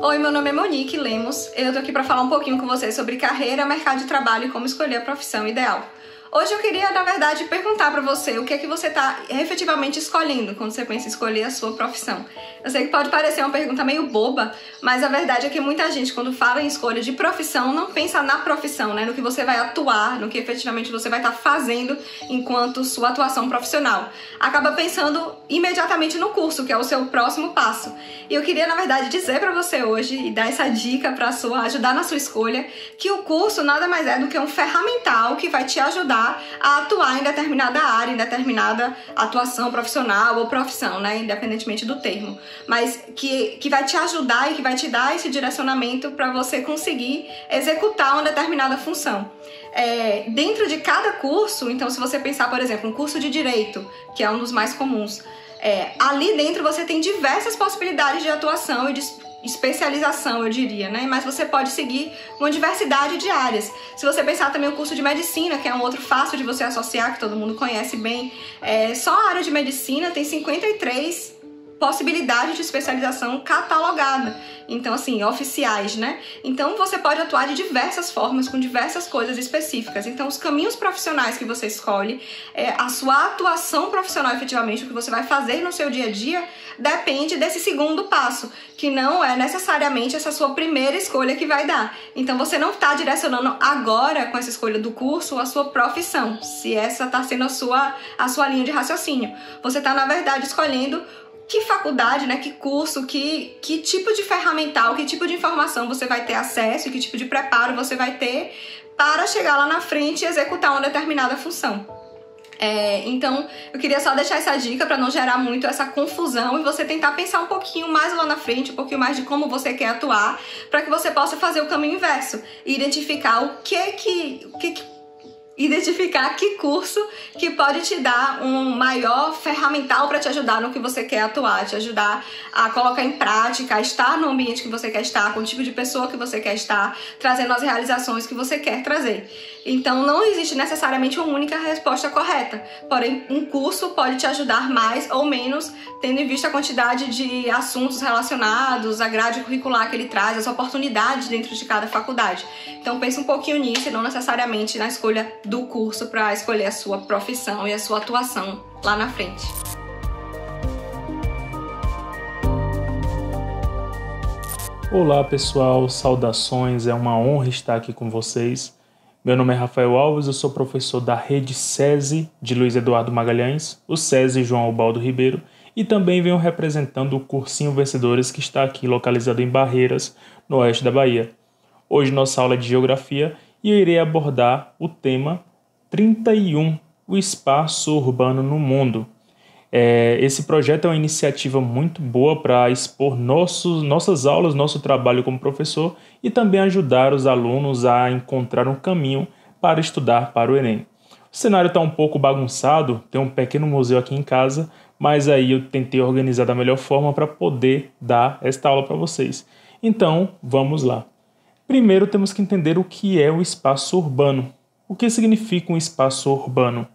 Oi, meu nome é Monique Lemos. Eu tô aqui para falar um pouquinho com vocês sobre carreira, mercado de trabalho e como escolher a profissão ideal. Hoje eu queria, na verdade, perguntar para você o que é que você está efetivamente escolhendo quando você pensa em escolher a sua profissão. Eu sei que pode parecer uma pergunta meio boba, mas a verdade é que muita gente, quando fala em escolha de profissão, não pensa na profissão, né? No que você vai atuar, no que efetivamente você vai estar fazendo enquanto sua atuação profissional. Acaba pensando imediatamente no curso, que é o seu próximo passo. E eu queria, na verdade, dizer para você hoje e dar essa dica para ajudar na sua escolha, que o curso nada mais é do que um ferramental que vai te ajudar a atuar em determinada área, em determinada atuação profissional ou profissão, né? Independentemente do termo. Mas que vai te ajudar e que vai te dar esse direcionamento para você conseguir executar uma determinada função. Dentro de cada curso, então se você pensar, por exemplo, um curso de Direito, que é um dos mais comuns, ali dentro você tem diversas possibilidades de atuação e de especialização, eu diria, né? Mas você pode seguir uma diversidade de áreas. Se você pensar também o curso de Medicina, que é um outro fácil de você associar, que todo mundo conhece bem, só a área de Medicina tem 53 possibilidade de especialização catalogada. Então, assim, oficiais, né? Então, você pode atuar de diversas formas, com diversas coisas específicas. Então, os caminhos profissionais que você escolhe, a sua atuação profissional, efetivamente, o que você vai fazer no seu dia a dia, depende desse segundo passo, que não é necessariamente essa sua primeira escolha que vai dar. Então, você não está direcionando agora, com essa escolha do curso, a sua profissão, se essa está sendo a sua linha de raciocínio. Você está, na verdade, escolhendo que faculdade, né, que curso, que tipo de ferramental, que tipo de informação você vai ter acesso e que tipo de preparo você vai ter para chegar lá na frente e executar uma determinada função. Então, eu queria só deixar essa dica para não gerar muito essa confusão e você tentar pensar um pouquinho mais lá na frente, um pouquinho mais de como você quer atuar, para que você possa fazer o caminho inverso e identificar identificar que curso que pode te dar um maior ferramental para te ajudar no que você quer atuar, te ajudar a colocar em prática, a estar no ambiente que você quer estar, com o tipo de pessoa que você quer estar, trazendo as realizações que você quer trazer. Então, não existe necessariamente uma única resposta correta, porém, um curso pode te ajudar mais ou menos, tendo em vista a quantidade de assuntos relacionados, a grade curricular que ele traz, as oportunidades dentro de cada faculdade. Então, pense um pouquinho nisso e não necessariamente na escolha do curso para escolher a sua profissão e a sua atuação lá na frente. Olá pessoal, saudações, é uma honra estar aqui com vocês. Meu nome é Rafael Alves, eu sou professor da rede SESI de Luiz Eduardo Magalhães, o SESI João Ubaldo Ribeiro, e também venho representando o Cursinho Vencedores que está aqui localizado em Barreiras, no oeste da Bahia. Hoje nossa aula é de Geografia e eu irei abordar o tema 31, o espaço urbano no mundo. Esse projeto é uma iniciativa muito boa para expor nossas aulas, nosso trabalho como professor e também ajudar os alunos a encontrar um caminho para estudar para o Enem. O cenário está um pouco bagunçado, tem um pequeno museu aqui em casa, mas aí eu tentei organizar da melhor forma para poder dar esta aula para vocês. Então, vamos lá. Primeiro temos que entender o que é o espaço urbano. O que significa um espaço urbano?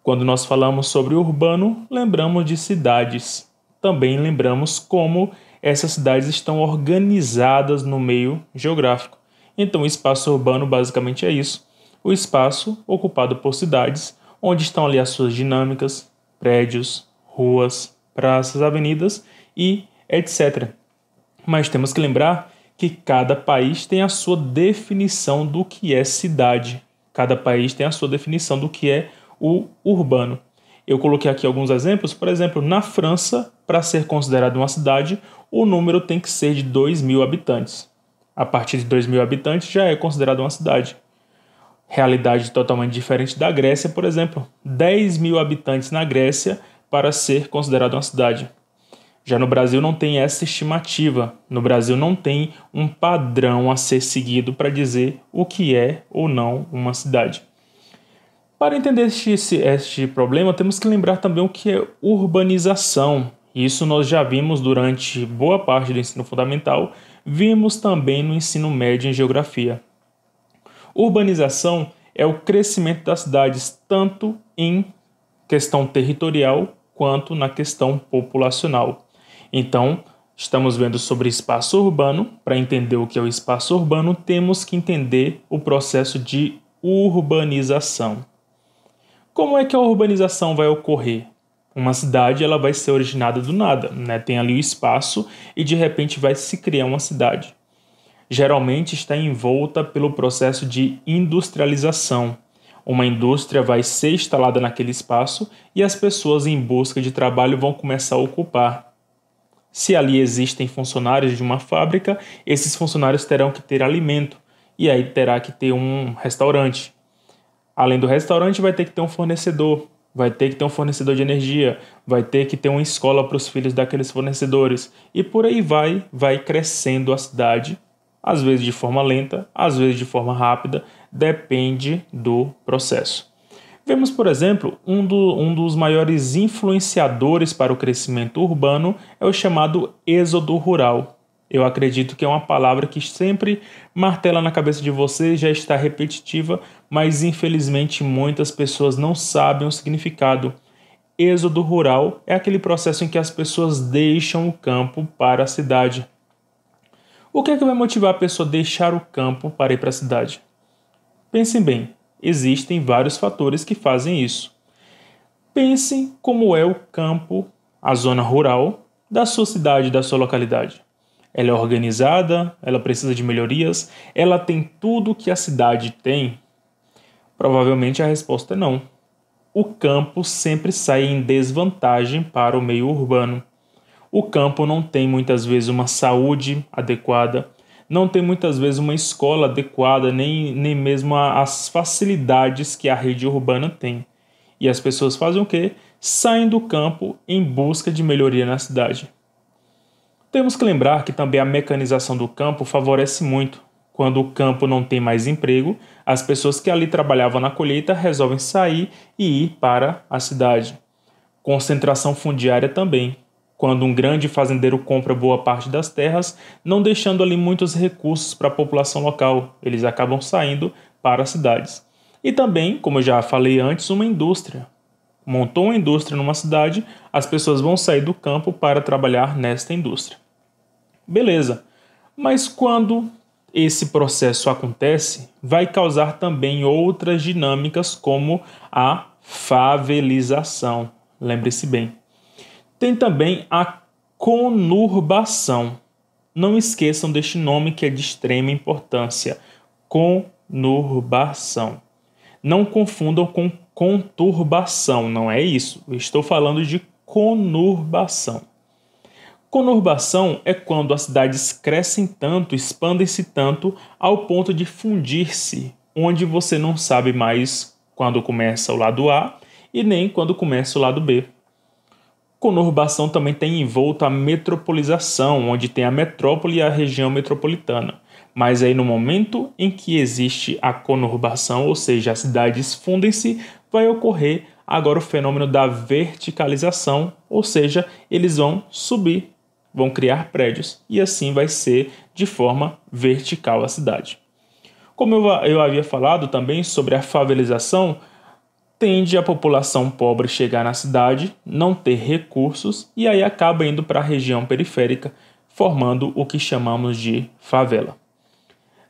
Quando nós falamos sobre urbano, lembramos de cidades. Também lembramos como essas cidades estão organizadas no meio geográfico. Então, o espaço urbano basicamente é isso. O espaço ocupado por cidades, onde estão ali as suas dinâmicas, prédios, ruas, praças, avenidas e etc. Mas temos que lembrar que cada país tem a sua definição do que é cidade. Cada país tem a sua definição do que é o urbano. Eu coloquei aqui alguns exemplos. Por exemplo, na França, para ser considerado uma cidade, o número tem que ser de 2.000 habitantes. A partir de 2.000 habitantes já é considerado uma cidade. Realidade totalmente diferente da Grécia, por exemplo. 10.000 habitantes na Grécia para ser considerado uma cidade. Já no Brasil não tem essa estimativa. No Brasil não tem um padrão a ser seguido para dizer o que é ou não uma cidade. Para entender este problema, temos que lembrar também o que é urbanização. Isso nós já vimos durante boa parte do ensino fundamental, vimos também no ensino médio em geografia. Urbanização é o crescimento das cidades tanto em questão territorial quanto na questão populacional. Então, estamos vendo sobre espaço urbano. Para entender o que é o espaço urbano, temos que entender o processo de urbanização. Como é que a urbanização vai ocorrer? Uma cidade ela vai ser originada do nada, né? Tem ali o espaço e de repente vai se criar uma cidade. Geralmente está envolta pelo processo de industrialização. Uma indústria vai ser instalada naquele espaço e as pessoas em busca de trabalho vão começar a ocupar. Se ali existem funcionários de uma fábrica, esses funcionários terão que ter alimento e aí terá que ter um restaurante. Além do restaurante, vai ter que ter um fornecedor, vai ter que ter um fornecedor de energia, vai ter que ter uma escola para os filhos daqueles fornecedores. E por aí vai crescendo a cidade, às vezes de forma lenta, às vezes de forma rápida, depende do processo. Vemos, por exemplo, um dos maiores influenciadores para o crescimento urbano é o chamado êxodo rural. Eu acredito que é uma palavra que sempre martela na cabeça de vocês, já está repetitiva, mas infelizmente muitas pessoas não sabem o significado. êxodo rural é aquele processo em que as pessoas deixam o campo para a cidade. O que é que vai motivar a pessoa a deixar o campo para ir para a cidade? Pensem bem, existem vários fatores que fazem isso. Pensem como é o campo, a zona rural da sua cidade, da sua localidade. Ela é organizada, ela precisa de melhorias, ela tem tudo que a cidade tem? Provavelmente a resposta é não. O campo sempre sai em desvantagem para o meio urbano. O campo não tem muitas vezes uma saúde adequada, não tem muitas vezes uma escola adequada, nem mesmo as facilidades que a rede urbana tem. E as pessoas fazem o quê? Saem do campo em busca de melhoria na cidade. Temos que lembrar que também a mecanização do campo favorece muito. Quando o campo não tem mais emprego, as pessoas que ali trabalhavam na colheita resolvem sair e ir para a cidade. Concentração fundiária também. Quando um grande fazendeiro compra boa parte das terras, não deixando ali muitos recursos para a população local, eles acabam saindo para as cidades. E também, como eu já falei antes, uma indústria. Montou uma indústria numa cidade, as pessoas vão sair do campo para trabalhar nesta indústria. Beleza, mas quando esse processo acontece, vai causar também outras dinâmicas como a favelização. Lembre-se bem. Tem também a conurbação. Não esqueçam deste nome que é de extrema importância. Conurbação. Não confundam com conturbação, não é isso. Eu estou falando de conurbação. Conurbação é quando as cidades crescem tanto, expandem-se tanto, ao ponto de fundir-se, onde você não sabe mais quando começa o lado A e nem quando começa o lado B. Conurbação também tem envolto a metropolização, onde tem a metrópole e a região metropolitana. Mas aí no momento em que existe a conurbação, ou seja, as cidades fundem-se, vai ocorrer agora o fenômeno da verticalização, ou seja, eles vão subir, vão criar prédios e assim vai ser de forma vertical a cidade. Como eu havia falado também sobre a favelização, tende a população pobre chegar na cidade, não ter recursos e aí acaba indo para a região periférica, formando o que chamamos de favela.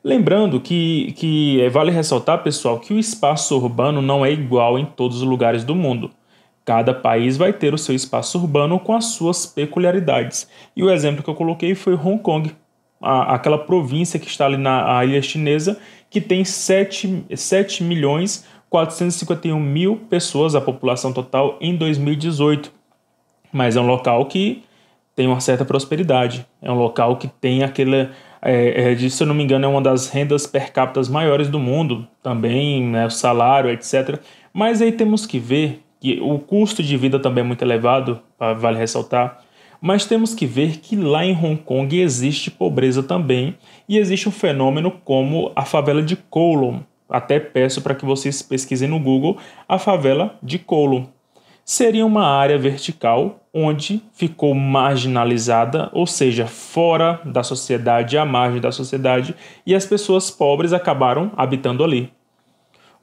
Lembrando que vale ressaltar, pessoal, que o espaço urbano não é igual em todos os lugares do mundo. Cada país vai ter o seu espaço urbano com as suas peculiaridades. E o exemplo que eu coloquei foi Hong Kong, aquela província que está ali na ilha chinesa, que tem 7.451.000 pessoas, a população total, em 2018. Mas é um local que tem uma certa prosperidade. É um local que tem aquele... se eu não me engano, é uma das rendas per capita maiores do mundo, também, né, o salário, etc. Mas aí temos que ver que o custo de vida também é muito elevado, vale ressaltar, mas temos que ver que lá em Hong Kong existe pobreza também e existe um fenômeno como a favela de Kowloon. Até peço para que vocês pesquisem no Google a favela de Kowloon. Seria uma área vertical onde ficou marginalizada, ou seja, fora da sociedade, à margem da sociedade, e as pessoas pobres acabaram habitando ali.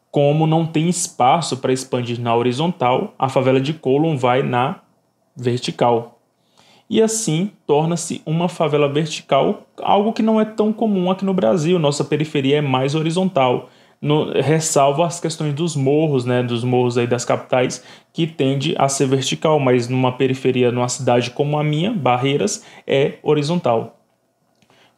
Como não tem espaço para expandir na horizontal, a favela de Kowloon vai na vertical. E assim torna-se uma favela vertical, algo que não é tão comum aqui no Brasil. Nossa periferia é mais horizontal. Ressalvo as questões dos morros, né, dos morros aí das capitais, que tende a ser vertical, mas numa periferia, numa cidade como a minha, Barreiras, é horizontal.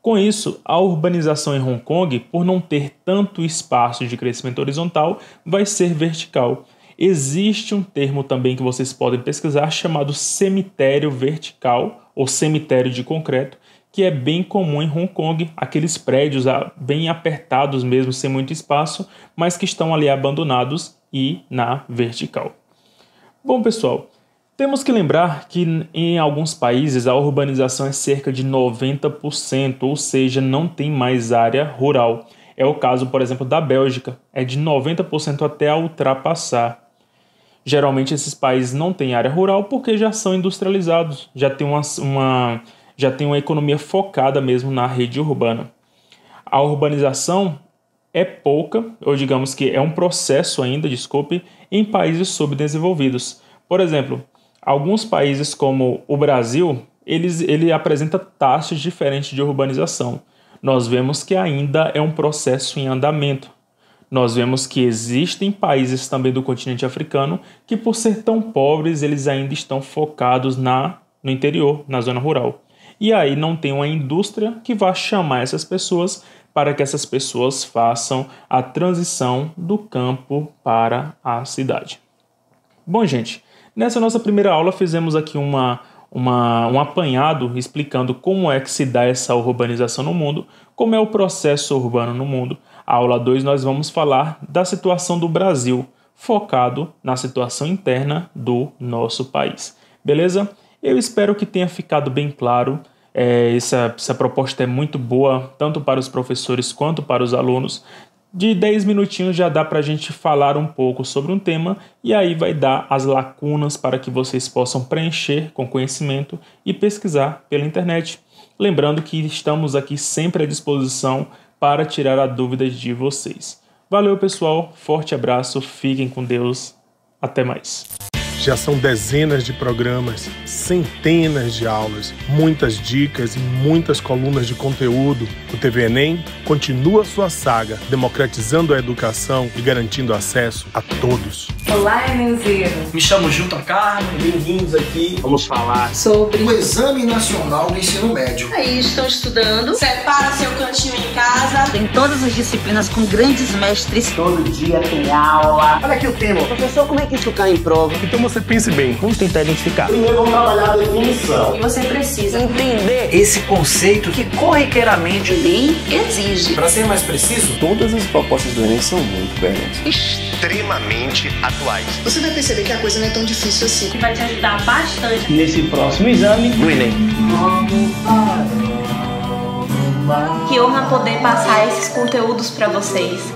Com isso, a urbanização em Hong Kong, por não ter tanto espaço de crescimento horizontal, vai ser vertical. Existe um termo também que vocês podem pesquisar chamado cemitério vertical ou cemitério de concreto, que é bem comum em Hong Kong, aqueles prédios bem apertados mesmo, sem muito espaço, mas que estão ali abandonados e na vertical. Bom, pessoal, temos que lembrar que em alguns países a urbanização é cerca de 90%, ou seja, não tem mais área rural. É o caso, por exemplo, da Bélgica, é de 90% até a ultrapassar. Geralmente esses países não têm área rural porque já são industrializados, já tem uma economia focada mesmo na rede urbana. A urbanização é pouca, ou digamos que é um processo ainda, em países subdesenvolvidos. Por exemplo, alguns países como o Brasil, ele apresenta taxas diferentes de urbanização. Nós vemos que ainda é um processo em andamento. Nós vemos que existem países também do continente africano que, por ser tão pobres, eles ainda estão focados no interior, na zona rural. E aí não tem uma indústria que vá chamar essas pessoas para que essas pessoas façam a transição do campo para a cidade. Bom, gente, nessa nossa primeira aula fizemos aqui um apanhado explicando como é que se dá essa urbanização no mundo, como é o processo urbano no mundo. A aula 2 nós vamos falar da situação do Brasil, focado na situação interna do nosso país. Beleza? Eu espero que tenha ficado bem claro. Essa proposta é muito boa, tanto para os professores quanto para os alunos. De 10 minutinhos já dá para a gente falar um pouco sobre um tema e aí vai dar as lacunas para que vocês possam preencher com conhecimento e pesquisar pela internet. Lembrando que estamos aqui sempre à disposição para tirar as dúvidas de vocês. Valeu, pessoal. Forte abraço. Fiquem com Deus. Até mais. Já são dezenas de programas, centenas de aulas, muitas dicas e muitas colunas de conteúdo. O TV Enem continua sua saga, democratizando a educação e garantindo acesso a todos. Olá, Enemzeiro. Me chamo Gilton Carmo. Bem-vindos aqui. Vamos falar sobre o Exame Nacional do Ensino Médio. Aí estão estudando. Separa seu cantinho em casa. Tem todas as disciplinas com grandes mestres. Todo dia tem aula. Olha aqui o tema. Professor, como é que isso cai em prova? Então você pense bem, vamos tentar identificar. Primeiro vamos trabalhar a definição. E você precisa entender esse conceito que corriqueiramente Enem exige. Para ser mais preciso, Todas as propostas do Enem são muito coerentes. Extremamente atuais. Você vai perceber que a coisa não é tão difícil assim. que vai te ajudar bastante Nesse próximo exame do Enem. Que honra poder passar esses conteúdos para vocês.